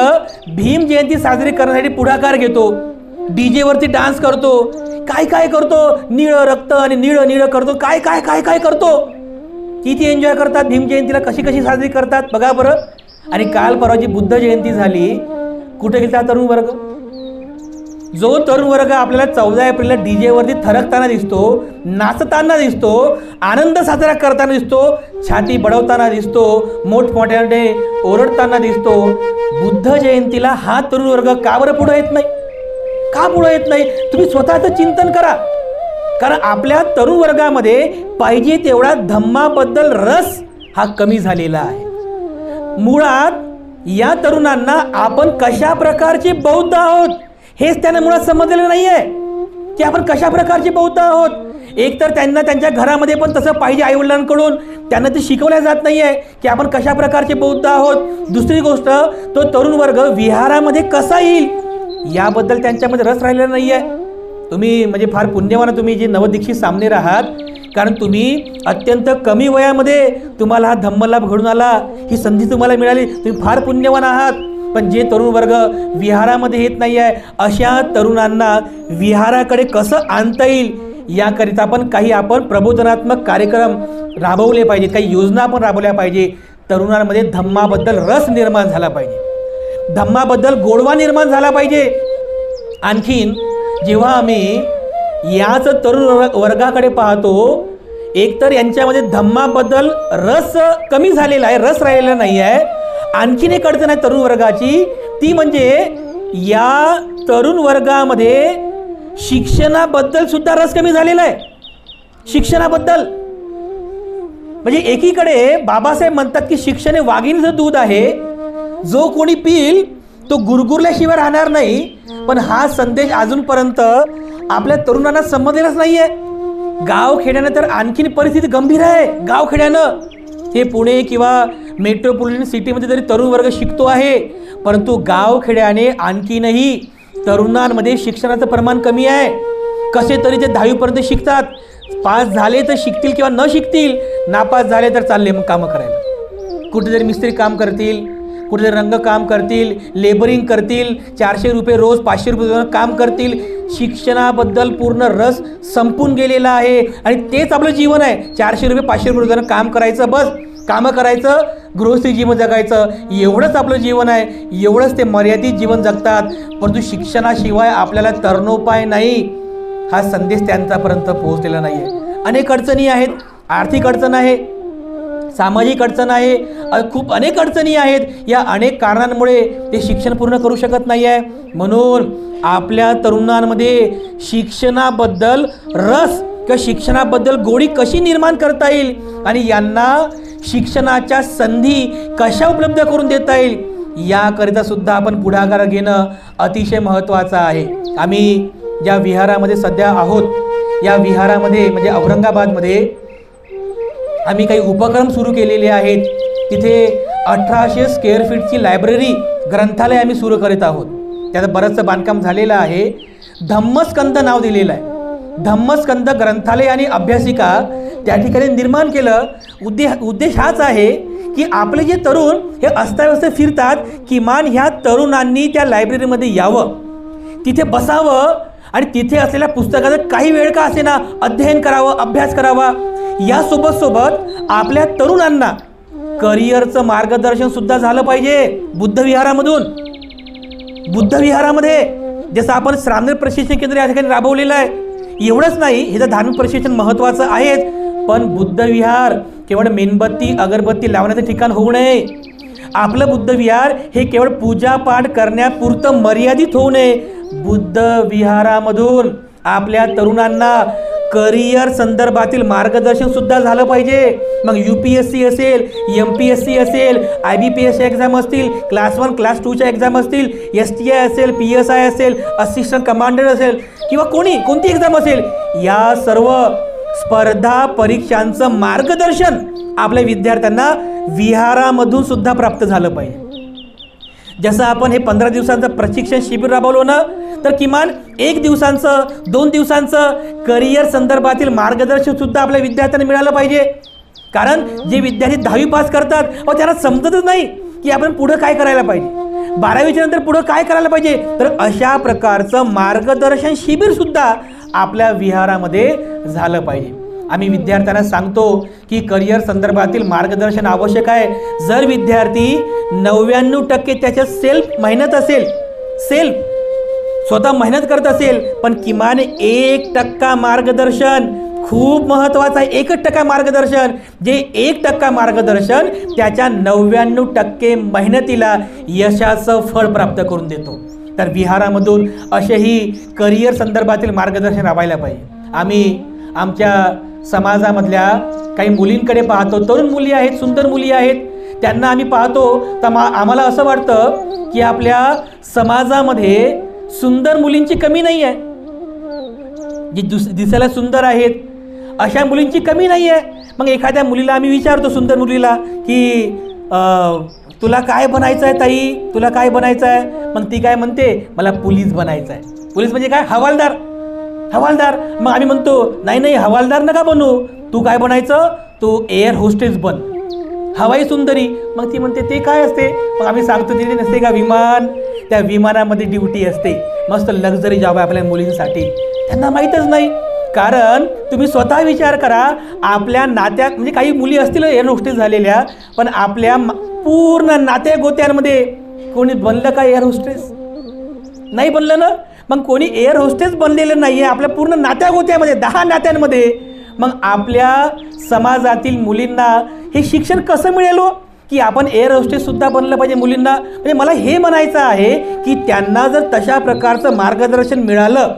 भीम जयंती साजरी करण्यासाठी पुढाकार घेतो, डीजे वरती डान्स करतो, काय काय करतो, निळं रक्त आणि निळं निळं करतो, काय काय काय काय करतो. किती एन्जॉय करतात भीम जयंतीला, कशी कशी साजरी करतात बघा बरं. आणि काल परवाची बुद्ध जयंती झाली, कुठे गेला तरुण वर्ग? जो तरुण वर्ग आपल्याला 14 एप्रिलला डीजे वरती थरकताना दिसतो, नाचताना दिसतो, आनंद साजरा करताना दिसतो, छाती बडवताना दिसतो, मोठमोठ्याने ओरडताना दिसतो, बुद्ध जयंतीला हा तरुण वर्ग का बरं पुढे येत नाही? का पुढे येत नाही? तुम्ही स्वतःचं चिंतन करा. कारण आपल्या तरुण वर्गामध्ये पाहिजे तेवढा धम्माबद्दल रस हा कमी झालेला आहे. मुळात या तरुणांना आपण कशा प्रकारचे बौद्ध आहोत हेच त्यांना मुळात समजलेलं नाहीये की आपण कशा प्रकारचे बौद्ध आहोत. एकतर त्यांना त्यांच्या घरामध्ये पण तसं पाहिजे, आईवडिलांकडून त्यांना ते शिकवल्या जात नाहीये की आपण कशा प्रकारचे बौद्ध आहोत. दुसरी गोष्ट, तो तरुण वर्ग विहारामध्ये कसा येईल याबद्दल त्यांच्यामध्ये रस राहिलेला नाहीये. तुम्ही म्हणजे फार पुण्यवान तुम्ही जे नवदीक्षित सामनेर आहात, कारण तुम्ही अत्यंत कमी वयामध्ये तुम्हाला हा धम्मलाभ घडून आला, ही संधी तुम्हाला मिळाली, तुम्ही फार पुण्यवान आहात. पण जे तरुण वर्ग विहारामध्ये येत नाही आहे, अशा तरुणांना विहाराकडे कसं आणता येईल याकरिता आपण प्रबोधनात्मक कार्यक्रम राबवले पाहिजेत, काही योजना आपण राबवल्या पाहिजे. तरुणांमध्ये धम्माबद्दल रस निर्माण झाला पाहिजे, धम्माबद्दल गोडवा निर्माण झाला पाहिजे. आणखीन जेव्हा आम्ही याच तरुण वर्गाकडे पाहतो, एकतर यांच्यामध्ये धम्माबद्दल रस कमी झालेला आहे, रस राहिलेला नाही आहे. आणखीन एक अडचण आहे तरुण वर्गाची, ती म्हणजे या तरुण वर्गामध्ये शिक्षणाबद्दल सुद्धा रस कमी झालेला आहे. शिक्षणाबद्दल म्हणजे एकीकडे बाबासाहेब म्हणतात की शिक्षण हे वाघिणीचं दूध आहे, जो कोणी पिईल तो गुरगुरल्याशिवाय राहणार नाही, पण हा संदेश अजूनपर्यंत आपल्या तरुणांना समजलेलाच नाहीये. गावखेड्यानं तर आणखीन परिस्थिती गंभीर आहे. गावखेड्यानं हे पुणे किंवा मेट्रोपॉलिटन सिटीमध्ये तरी तरुण वर्ग शिकतो आहे, परंतु गावखेड्याने आणखीनही तरुणांमध्ये शिक्षणाचं प्रमाण कमी आहे. कसे तरी ते 10वीपर्यंत शिकतात, पास झाले तर शिकतील किंवा न शिकतील, नापास झाले तर चालले मग कामं करायला. कुठेतरी मिस्त्री काम करतील, कुठेतरी रंगकाम करतील, लेबरिंग करतील, 400 रुपये रोज 500 रुपये काम करतील. शिक्षणाबद्दल पूर्ण रस संपून गेलेला आहे आणि तेच आपलं जीवन आहे. 400 रुपये 500 रुपये काम करायचं, बस कामं करायचं, गृहस्थी जीवन जगायचं, एवढंच आपलं जीवन आहे. एवढंच ते मर्यादित जीवन जगतात, परंतु शिक्षणाशिवाय आपल्याला तरणोपाय नाही. हा संदेश त्यांच्यापर्यंत पोहोचलेला नाही आहे. अनेक अडचणी आहेत. आर्थिक अडचण आहे, सामाजिक अडचण आहे, खूप अनेक अडचणी आहेत. या अनेक कारणांमुळे ते शिक्षण पूर्ण करू शकत नाही आहे. म्हणून आपल्या तरुणांमध्ये शिक्षणाबद्दल रस किंवा शिक्षणाबद्दल गोडी कशी निर्माण करता येईल आणि यांना शिक्षणाच्या संधी कशा उपलब्ध करून देता येईल, याकरिता सुद्धा आपण पुढाकार घेणं अतिशय महत्त्वाचं आहे. आम्ही ज्या विहारामध्ये सध्या आहोत, या विहारामध्ये म्हणजे औरंगाबादमध्ये आम्ही काही उपक्रम सुरू केलेले आहेत. तिथे 1800 स्क्वेअर फीटची लायब्ररी, ग्रंथालय आम्ही सुरू करीत आहोत. त्याचं बरंचसं बांधकाम झालेलं आहे. धम्मस्कंद नाव दिलेलं आहे. धम्मस्कंद ग्रंथालय आणि अभ्यासिका त्या ठिकाणी निर्माण केलं. उद्देश हाच आहे की आपले जे तरुण हे अस्ताव्यस्त फिरतात, किमान ह्या तरुणांनी त्या लायब्ररीमध्ये यावं, तिथे बसावं आणि तिथे असलेल्या पुस्तकाचं काही वेळ का असेना अध्ययन करावं, अभ्यास करावा. यासोबत आपल्या तरुणांना करिअरचं मार्गदर्शन सुद्धा झालं पाहिजे. बुद्धविहारामध्ये जसं आपण श्रामनेर प्रशिक्षण केंद्र या ठिकाणी राबवलेलं आहे. एवढंच नाही, हे तर धार्मिक प्रशिक्षण महत्त्वाचं आहेच, पण बुद्धविहार केवळ मेणबत्ती अगरबत्ती लावण्याचं ठिकाण होऊ नये. आपलं बुद्धविहार हे केवळ पूजापाठ करण्यापुरतं मर्यादित होऊ नये. बुद्धविहारामधून आपल्या तरुणांना करिअर संदर्भातील मार्गदर्शन सुद्धा झालं पाहिजे. मग UPSC असेल, MPSC असेल, IBPS एक्झाम असतील, क्लास 1 क्लास 2च्या एक्झाम असतील, STI असेल, PSI असेल, असिस्टंट कमांडर असेल किंवा कोणती एक्झाम असेल, या सर्व स्पर्धा परीक्षांचं मार्गदर्शन आपल्या विद्यार्थ्यांना विहारामधून सुद्धा प्राप्त झालं पाहिजे. जसं आपण हे 15 दिवसांचं प्रशिक्षण शिबिर राबवलं ना, तर किमान 1 दिवसांचं 2 दिवसांचं करिअर संदर्भातील मार्गदर्शन सुद्धा आपल्या विद्यार्थ्यांना मिळालं पाहिजे. कारण जे विद्यार्थी 10वी पास करतात त्यांना समजतच नाही की आपण पुढं काय करायला पाहिजे, 12वीच्या नंतर पुढं काय करायला पाहिजे. तर अशा प्रकारचं मार्गदर्शन शिबिर सुद्धा आपल्या विहारामध्ये झालं पाहिजे. आम्ही विद्यार्थ्यांना सांगतो की करिअर संदर्भातील मार्गदर्शन आवश्यक आहे. जर विद्यार्थी 99% त्याच्या सेल्फ मेहनत असेल, स्वतः मेहनत करत असेल, पण किमान 1% मार्गदर्शन खूप महत्त्वाचं आहे. 1% मार्गदर्शन, जे 1% मार्गदर्शन त्याच्या 99% मेहनतीला यशाचं फळ प्राप्त करून देतो. तर विहारामधून असेही करिअर संदर्भातील मार्गदर्शन राबायला पाहिजे. आम्ही आमच्या समाजामधल्या काही मुलींकडे पाहतो. तरुण मुली आहेत, सुंदर मुली आहेत. त्यांना आम्ही पाहतो तर आम्हाला असं वाटतं की आपल्या समाजामध्ये सुंदर मुलींची कमी नाही आहे. जी दिसायला सुंदर आहेत अशा मुलींची कमी नाही आहे. मग एखाद्या मुलीला आम्ही विचारतो, सुंदर मुलीला, की तुला काय बनायचं आहे ताई, तुला काय बनायचं आहे. मग ती काय म्हणते, मला पोलीस बनायचं आहे. पोलीस म्हणजे काय, हवालदार. मग आम्ही म्हणतो नाही हवालदार नका बनू, तू काय बनायचं, तू एअर होस्टेस बन, हवाई सुंदरी. मग ती म्हणते ते काय असते. मग आम्ही सांगतो तिथे नसते का विमान, त्या विमानामध्ये ड्युटी असते, मस्त लक्झरी जॉब आहे आपल्या मुलींसाठी. त्यांना माहीतच नाही. कारण तुम्ही स्वतः विचार करा, आपल्या नात्यात म्हणजे काही मुली असतील एअर होस्टेस झालेल्या, पण आपल्या पूर्ण नात्या गोत्यांमध्ये कोणी बनलं का एअर होस्टेस? नाही बनलं ना. मग कोणी एअर होस्टेस बनलेलं नाही आहे आपल्या पूर्ण नात्या गोत्यामध्ये, 10 नात्यांमध्ये. मग आपल्या समाजातील मुलींना हे शिक्षण कसं मिळेल की आपण एअर होस्टेस सुद्धा बनलं पाहिजे मुलींना. म्हणजे मला हे म्हणायचं आहे की त्यांना जर तशा प्रकारचं मार्गदर्शन मिळालं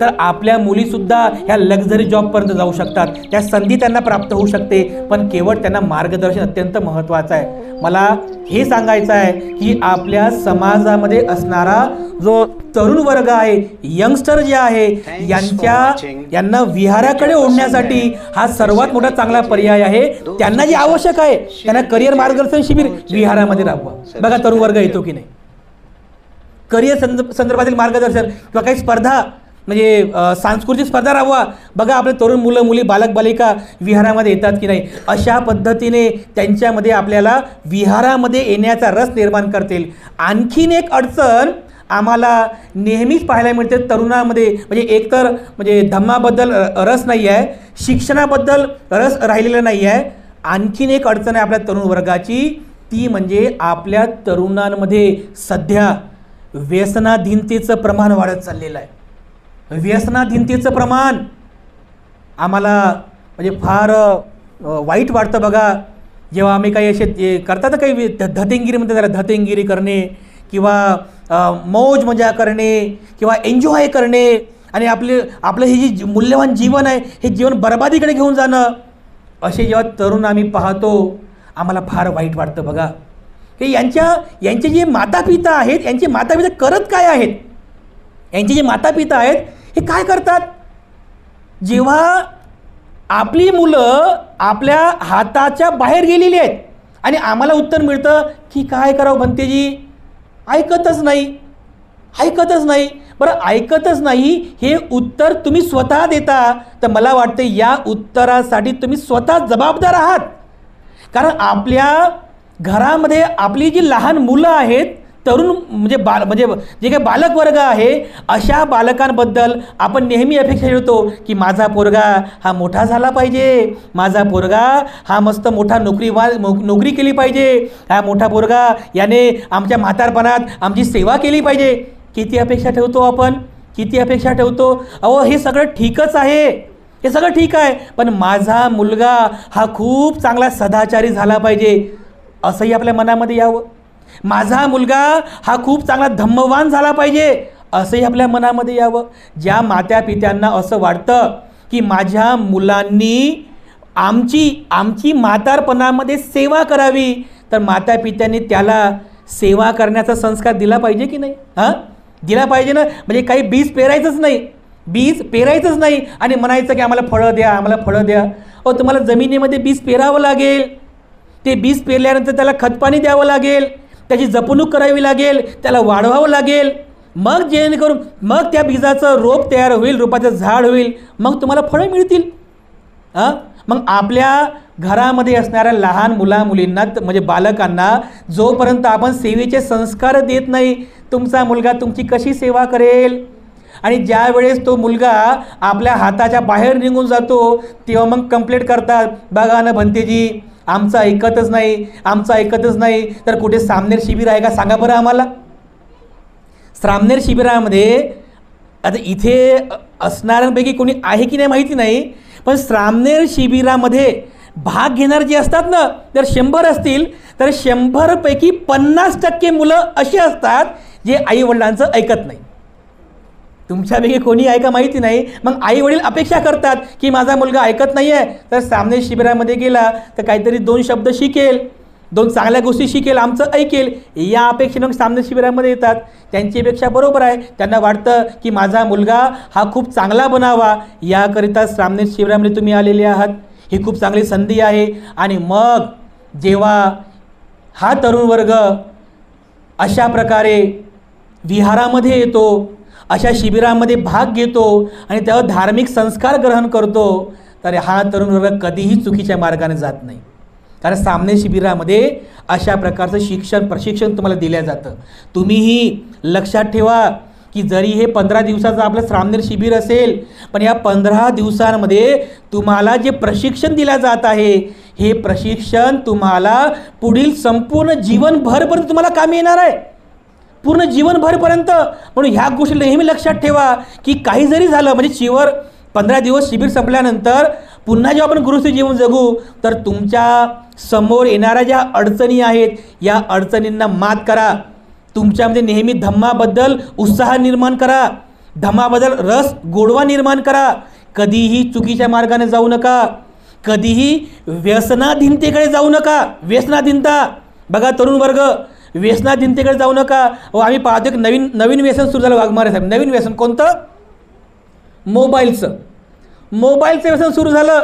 तर आपल्या मुलीसुद्धा ह्या लक्झरी जॉबपर्यंत जाऊ शकतात. त्या संधी त्यांना प्राप्त होऊ शकते. पण केवळ त्यांना मार्गदर्शन अत्यंत महत्त्वाचं आहे. मला हे सांगायचं आहे की आपल्या समाजामध्ये असणारा जो तरुण वर्ग आहे, यंगस्टर जे आहे, यांना विहाराकडे ओढण्यासाठी हा सर्वात मोठा चांगला पर्याय आहे. त्यांना जे आवश्यक आहे त्यांना करिअर मार्गदर्शन शिबिर विहारामध्ये राबवा. बघा तरुण वर्ग येतो की नाही. करिअर संदर्भातील मार्गदर्शन किंवा काही स्पर्धा म्हणजे सांस्कृतिक स्पर्धा राबवा. बघा आपले तरुण मुलं मुली बालक बालिका विहारामध्ये येतात की नाही. अशा पद्धतीने त्यांच्यामध्ये आपल्याला विहारामध्ये येण्याचा रस निर्माण करतील. आणखीन एक अडचण आम्हाला नेहमीच पाहायला मिळते तरुणामध्ये, म्हणजे एकतर म्हणजे धम्माबद्दल रस नाही आहे, शिक्षणाबद्दल रस राहिलेला नाही आहे. आणखीन एक अडचण आहे आपल्या तरुण वर्गाची, ती म्हणजे आपल्या तरुणांमध्ये सध्या व्यसनाधीनतेचं प्रमाण वाढत चाललेलं आहे. व्यसनाधीनतेचं प्रमाण आम्हाला म्हणजे फार वाईट वाटतं. बघा जेव्हा आम्ही काही असे करतात काही धतेंगिरी म्हणतात त्याला, धतेंगिरी करणे किंवा मौज मजा करणे किंवा एन्जॉय करणे आणि आपलं हे जे मूल्यवान जीवन आहे हे जीवन बर्बादीकडे घेऊन जाणं, असे जेव्हा तरुण आम्ही पाहतो आम्हाला फार वाईट वाटतं. बघा हे यांचे जे मातापिता आहेत, यांचे मातापिता करत काय आहेत, यांचे जे मातापिता आहेत हे काय करतात. जेव्हा आपली मुलं आपल्या हाताच्या बाहेर गेलेली आहेत आणि आम्हाला उत्तर मिळतं की काय करावं भंतेजी, ऐकतच नाही. बरं ऐकतच नाही हे उत्तर तुम्ही स्वतः देता, तर मला वाटतं या उत्तरासाठी तुम्ही स्वतः जबाबदार आहात. कारण आपल्या घरामध्ये आपली जी लहान मुलं आहेत, तरुण म्हणजे जे काही बालक वर्ग आहे, अशा बालकांबद्दल आपण नेहमी अपेक्षा ठेवतो की माझा पोरगा हा मोठा झाला पाहिजे, माझा पोरगा हा मस्त मोठा नोकरी केली पाहिजे, हा मोठा पोरगा याने आमच्या म्हातारपणात आमची सेवा केली पाहिजे. किती अपेक्षा ठेवतो आपण, किती अपेक्षा ठेवतो. अहो हे सगळं ठीकच आहे, हे सगळं ठीक आहे, पण माझा मुलगा हा खूप चांगला सदाचारी झाला पाहिजे असंही आपल्या मनामध्ये यावं. माझा मुलगा हा खूप चांगला धम्मवान झाला पाहिजे असंही आपल्या मनामध्ये यावं. ज्या मातापित्यांना असं वाटतं की माझ्या मुलांनी आमची म्हातारपणामध्ये सेवा करावी, तर मातापित्यांनी त्याला सेवा करण्याचा संस्कार दिला पाहिजे की नाही. दिला पाहिजे ना. म्हणजे काही बीज पेरायचंच नाही आणि म्हणायचं की आम्हाला फळं द्या. तुम्हाला जमिनीमध्ये बीज पेरावं लागेल, ते बीज पेरल्यानंतर त्याला खतपाणी द्यावं लागेल, त्याची जपणूक करावी लागेल, त्याला वाढवावं लागेल, मग जेणेकरून मग त्या बीजाचं रोप तयार होईल, रोपाचं झाड होईल, मग तुम्हाला फळं मिळतील. मग आपल्या घरामध्ये असणाऱ्या लहान मुलींना म्हणजे बालकांना जोपर्यंत आपण सेवेचे संस्कार देत नाही, तुमचा मुलगा तुमची कशी सेवा करेल. आणि ज्या वेळेस तो मुलगा आपल्या हाताच्या बाहेर निघून जातो तेव्हा मग कंप्लेंट करतात, बघा ना भंतेजी आमचं ऐकतच नाही. तर कुठे सामनेर शिबिर आहे का सांगा बरं आम्हाला. सामनेर शिबिरामध्ये आता इथे असणाऱ्यांपैकी कोणी आहे की नाही माहिती नाही, पण सामनेर शिबिरामध्ये भाग घेणारे जे असतात ना, जर 100 असतील तर 100पैकी 50% मुलं अशी असतात जे आईवडिलांचं ऐकत नाही. तुमच्यापैकी कोणी आहे का माहिती नाही. मग आई वडील अपेक्षा करतात की माझा मुलगा ऐकत नाही आहे, तर सामने शिबिरामध्ये गेला तर काहीतरी 2 शब्द शिकेल, 2 चांगल्या गोष्टी शिकेल, आमचं ऐकेल, या अपेक्षेने मग सामने शिबिरामध्ये येतात. त्यांची अपेक्षा बरोबर आहे, त्यांना वाटतं की माझा मुलगा हा खूप चांगला बनावा, याकरिता सामने शिबिरामध्ये तुम्ही आलेले आहात, ही खूप चांगली संधी आहे. आणि मग जेव्हा हा तरुण वर्ग अशा प्रकारे विहारामध्ये येतो, अशा शिबिरामध्ये भाग घेतो आणि त्यावर धार्मिक संस्कार ग्रहण करतो, तर हा तरुण वर्ग कधीही चुकीच्या मार्गाने जात नाही. कारण सामने शिबिरामध्ये अशा प्रकारचं प्रशिक्षण तुम्हाला दिलं जातं. तुम्हीही लक्षात ठेवा की जरी हे 15 दिवसाचं आपलं सामनेर शिबिर असेल, पण या 15 दिवसांमध्ये तुम्हाला जे प्रशिक्षण दिलं जात आहे, हे प्रशिक्षण तुम्हाला पुढील संपूर्ण जीवनभरपर्यंत तुम्हाला कामी येणार आहे, पूर्ण जीवनभरपर्यंत. म्हणून ह्या गोष्टी नेहमी लक्षात ठेवा की काही जरी झालं, म्हणजे 15 दिवस शिबिर संपल्यानंतर पुन्हा जेव्हा आपण गृहस्थ जीवन जगू, तर तुमच्या समोर येणाऱ्या ज्या अडचणी आहेत या अडचणींना मात करा. तुमच्यामध्ये नेहमी धम्माबद्दल उत्साह निर्माण करा, धम्माबद्दल रस गोडवा निर्माण करा. कधीही चुकीच्या मार्गाने जाऊ नका, कधीही व्यसनाधीनतेकडे जाऊ नका. व्यसनाधीनता बघा, तरुण वर्ग व्यसनाधीनतेकडे जाऊ नका. आम्ही पाहतो की नवीन व्यसन सुरू झालं वाघमारे साहेब. नवीन व्यसन कोणतं? मोबाईलचं व्यसन सुरू झालं.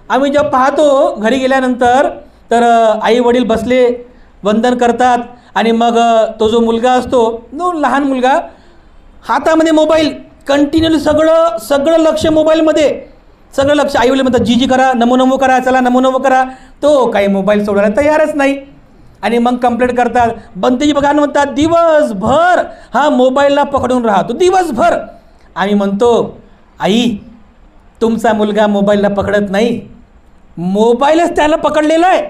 आम्ही जेव्हा पाहतो घरी गेल्यानंतर तर आई वडील बसले, वंदन करतात आणि मग तो जो मुलगा असतो, तो लहान मुलगा, हातामध्ये मोबाईल, कंटिन्यूली सगळं लक्ष मोबाईलमध्ये, सगळं लक्ष. आई वडील म्हणतात जी करा, नमो करा, चला नमो करा. तो काही मोबाईल सोडायला तयारच नाही. आणि मग कंप्लेंट करतात. बंतेजी बघा म्हणतात दिवसभर हा मोबाईलला पकडून राहतो दिवसभर. आम्ही म्हणतो आई तुमचा मुलगा मोबाईलला पकडत नाही, मोबाईलच त्याला पकडलेला आहे,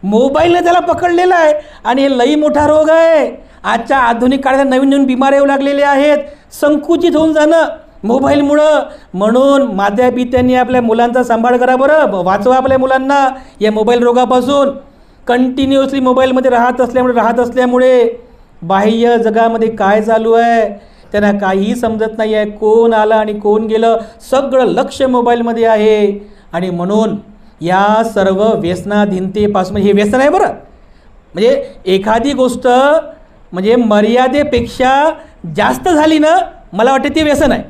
मोबाईलने त्याला पकडलेला आहे. आणि हे लई मोठा रोग आहे. आजच्या आधुनिक काळात नवीन बिमाऱ्या येऊ लागलेल्या आहेत. संकुचित होऊन जाणं मोबाईलमुळं. म्हणून माता पित्यांनी आपल्या मुलांचा सांभाळ करा बरं, वाचवा आपल्या मुलांना या मोबाईल रोगापासून. कंटिन्युअसली मोबाईलमध्ये राहत असल्यामुळे बाह्य जगामध्ये काय चालू आहे त्यांना काहीही समजत नाही आहे. कोण आलं आणि कोण गेलं सगळं लक्ष मोबाईलमध्ये आहे. आणि म्हणून या सर्व व्यसनाधीनतेपासून, हे व्यसन आहे बरं, म्हणजे एखादी गोष्ट म्हणजे मर्यादेपेक्षा जास्त झाली ना, मला वाटते ते व्यसन आहे,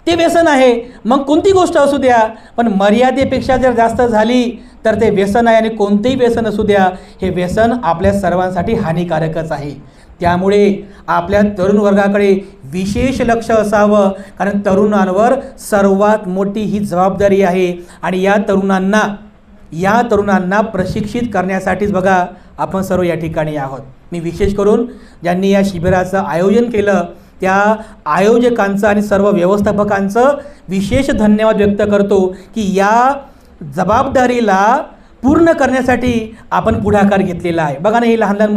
ते व्यसन आहे. मग कोणती गोष्ट असू द्या, पण मर्यादेपेक्षा जर जास्त झाली तर ते व्यसन आहे. आणि कोणतेही व्यसन असू द्या, हे व्यसन आपल्या सर्वांसाठी हानिकारकच आहे. त्यामुळे आपल्या तरुण वर्गाकडे विशेष लक्ष असावं, कारण तरुणांवर सर्वात मोठी ही जबाबदारी आहे. आणि या तरुणांना प्रशिक्षित करण्यासाठीच बघा आपण सर्व या ठिकाणी आहोत. मी विशेष करून ज्यांनी या शिबिराचं आयोजन केलं त्या आयोजकांचं आणि सर्व व्यवस्थापकांचं विशेष धन्यवाद व्यक्त करतो की या जबाबदारीला पूर्ण करण्यासाठी आपण पुढाकार घेतलेला आहे. बघा ना, ही लहान लहान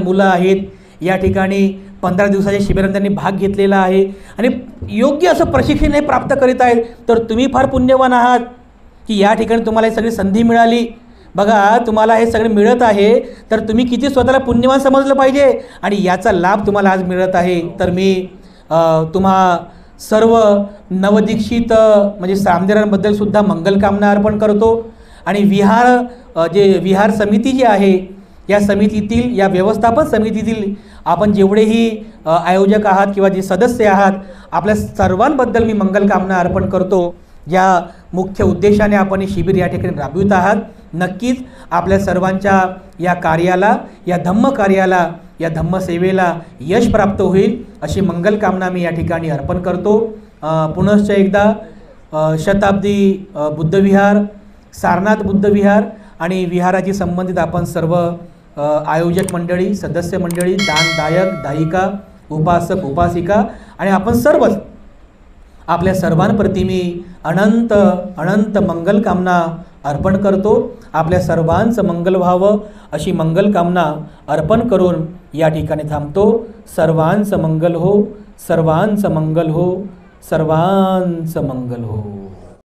मुलं आहेत. या ठिकाणी 15 दिवसाच्या शिबिरात त्यांनी भाग घेतलेला आहे आणि योग्य असं प्रशिक्षण हे प्राप्त करीत आहेत. तर तुम्ही फार पुण्यवान आहात की या ठिकाणी तुम्हाला ही सगळी संधी मिळाली. बघा, तुम्हाला हे सगळं मिळत आहे तर तुम्ही किती स्वतःला पुण्यवान समजलं पाहिजे. आणि याचा लाभ तुम्हाला आज मिळत आहे. तर मी तुम्हा सर्व नवदीक्षित म्हणजे सामदेरांबद्दल सुद्धा मंगलकामना अर्पण करतो. आणि विहार समिती जी आहे, या समितीतील, या व्यवस्थापन समितीतील आपण जेवढेही आयोजक आहात किंवा जे सदस्य आहात, आपल्या सर्वांबद्दल मी मंगलकामना अर्पण करतो. ज्या मुख्य उद्देशाने आपण हे शिबिर या ठिकाणी राबवित आहात, नक्कीच आपल्या सर्वांच्या या कार्याला, या धम्मकार्याला, या धम्मसेवेला यश प्राप्त होईल अशी मंगलकामना मी या ठिकाणी अर्पण करतो. पुनश्च एकदा शताब्दी बुद्धविहार, सारनाथ बुद्धविहार आणि विहाराशी संबंधित आपण सर्व आयोजक मंडळी, सदस्य मंडळी, दानदायक, दायिका, उपासक, उपासिका आणि आपण सर्वच आपल्या सर्वांप्रती मी अनंत अनंत मंगलकामना अर्पण करतो. आपल्या सर्वांचं मंगल व्हावं अशी मंगलकामना अर्पण करून या ठिकाणी थांबतो. सर्वांचं मंगल हो, सर्वांचं मंगल हो, सर्वांचं मंगल हो.